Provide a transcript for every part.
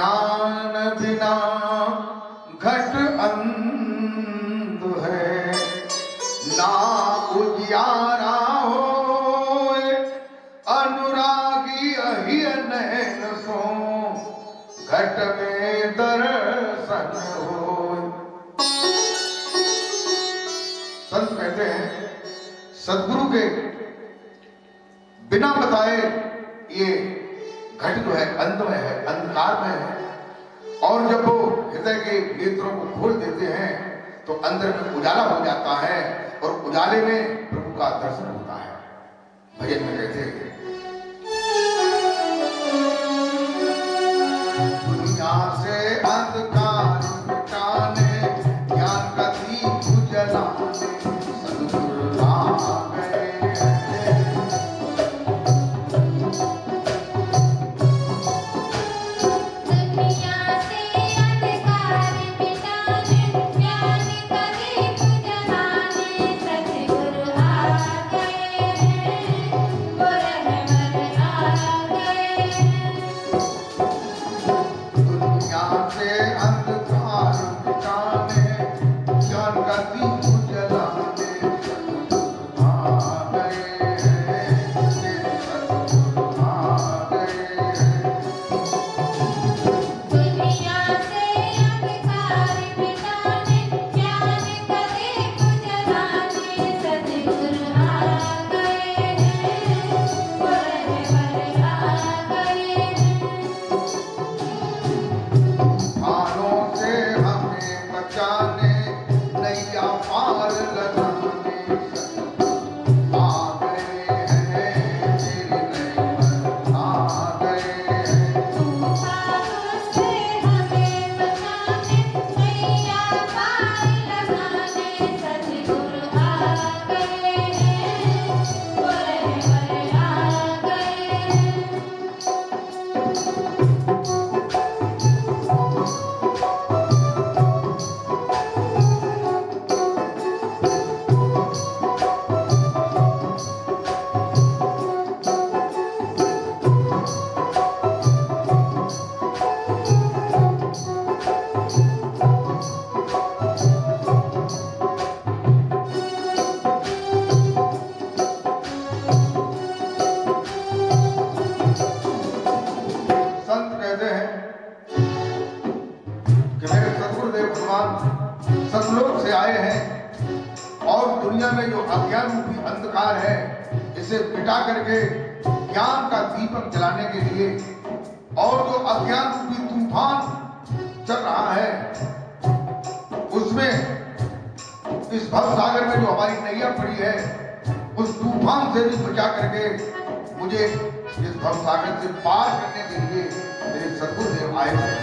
ज्ञान बिना घट अंध है, ना उजियारा होए अनुरागी अहि नैन सो, घट में दर्शन होए। संत कहते हैं सदगुरु के बिना बताए ये घट जो है अंध में है, अंधकार में है, और जब वो हृदय के नेत्रों को खोल देते हैं तो अंदर में उजाला हो जाता है और उजाले में प्रभु का दर्शन होता है। भजन में कहते हैं दुनिया से अंधकार मिटाने ज्ञान का दीप जलाने सद्गुरु आ गए। सतलोक से आए हैं और दुनिया में जो अज्ञान रूपी अंधकार है इसे मिटा करके ज्ञान का दीपक जलाने के लिए, और जो अज्ञान रूपी तूफान चल रहा है उसमें इस भव सागर में जो हमारी नैया पड़ी है उस तूफान से भी बचा करके मुझे इस भव सागर से पार करने के लिए मेरे सद्गुरुदेव आए हैं।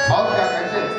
और क्या कहते हैं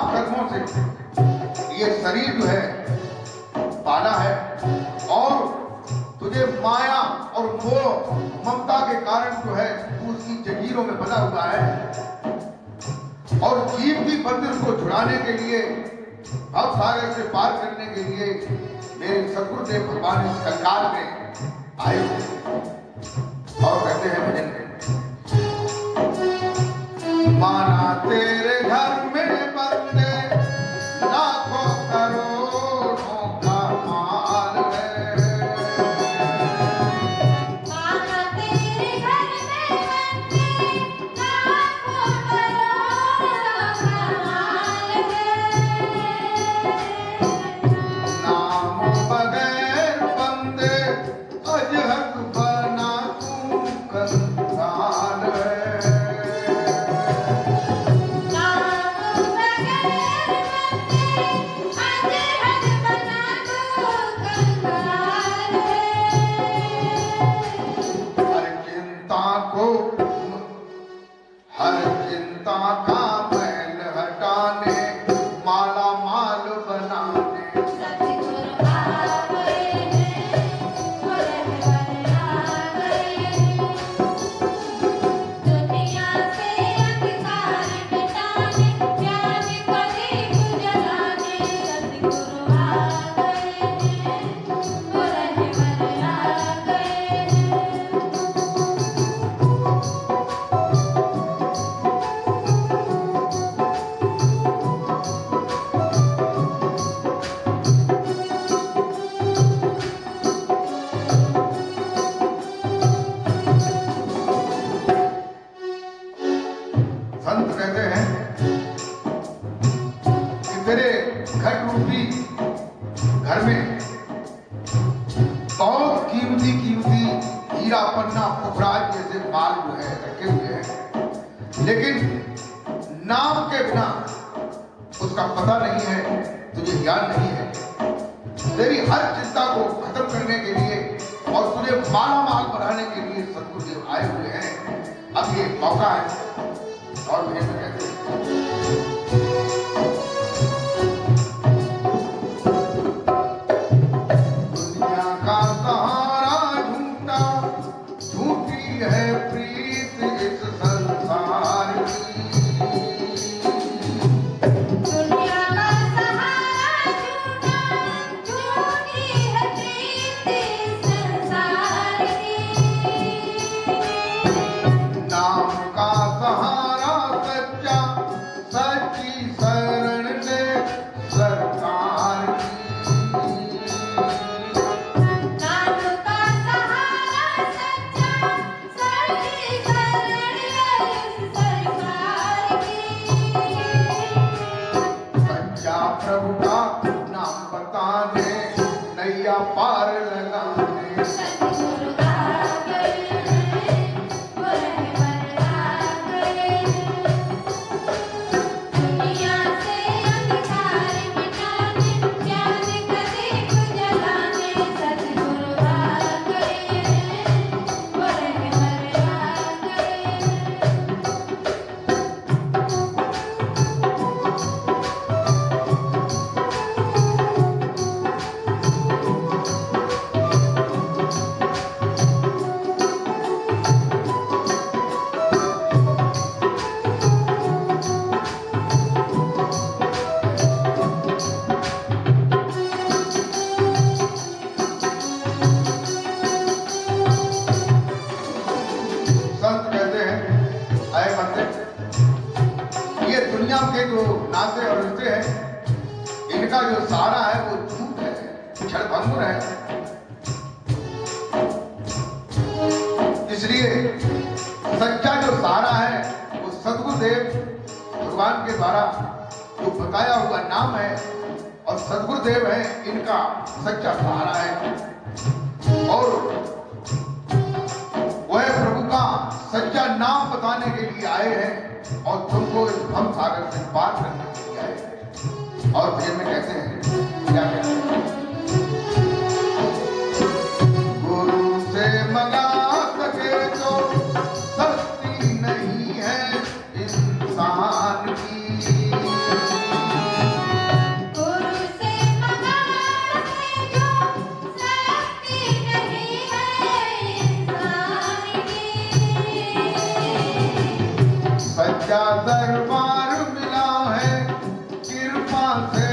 पाप कर्मों से ये शरीर जो है पाला है और तुझे माया और मोह ममता के कारण जो है तू उसकी जंजीरों में बंधा हुआ है और जीव की बंधन को छुड़ाने के लिए भव सागर से पार करने के लिए मेरे सतगुरुदेव भगवान इस कंकाल में आए और कहते हैं भजन में माना तेरे घर में बंदे लाखों करोड़ों का माल है माना तेरे घर में बंदे लाखों करोड़ों का माल है नाम बगैर बंदे अजहक बना तू कंगाल है हर चिंता का मैल हटाने माला माल बनाने सतगुरु आ गए हैं वो रहबर आ गए हैं दुनिया से अंधकार मिटाने ज्ञान का दीप जलाने सतगुरु आ गए हैं वो रहबर आ गए हैं संत कहते हैं कि तेरे घट रूपी घर में बहुत कीमती कीमती हीरा पन्ना पुखराज जैसे माल जो है रखे हुए हैं लेकिन नाम के बिना उसका पता नहीं है तुझे ज्ञान नहीं है तेरी हर चिंता को खत्म करने के लिए और तुझे माला माल बढ़ाने के लिए सतगुरुदेव आए हुए हैं अब ये मौका है और भजन में कहते हैं दुनिया का सहारा झूठा झूठी है प्रीत इस संसार की दुनिया का सहारा झूठा झूठी है प्रीत संसार की नाम का सहारा सच्चा सच्ची शरण ले सरकार की नाम का सहारा सच्चा सच्ची शरण है उस सरकार की सच्चा प्रभु का नाम बताने नैया पार लगाने सतगुरु आ गए हैं वो रहबर आ गए हैं दुनिया से अंधकार मिटाने ज्ञान का दीप जलाने सतगुरु आ गए हैं वो रहबर आ गए हैं संत कहते हैं आए बंदे ये दुनिया के जो नाते और रिश्ते हैं इनका जो सहारा है वो झूठ है क्षणभंगुर है इसलिए सच्चा जो सहारा है वो सद्गुरुदेव भगवान के द्वारा जो बताया हुआ नाम है और सद्गुरुदेव है इनका सच्चा सहारा है और वह प्रभु का सच्चा नाम बताने के लिए आए हैं और तुमको इस भव सागर से पार करने के लिए आए हैं और भजन में कहते हैं क्या कहते हैं गुरु से मंगा सके तो सस्ती नहीं है इंसान की से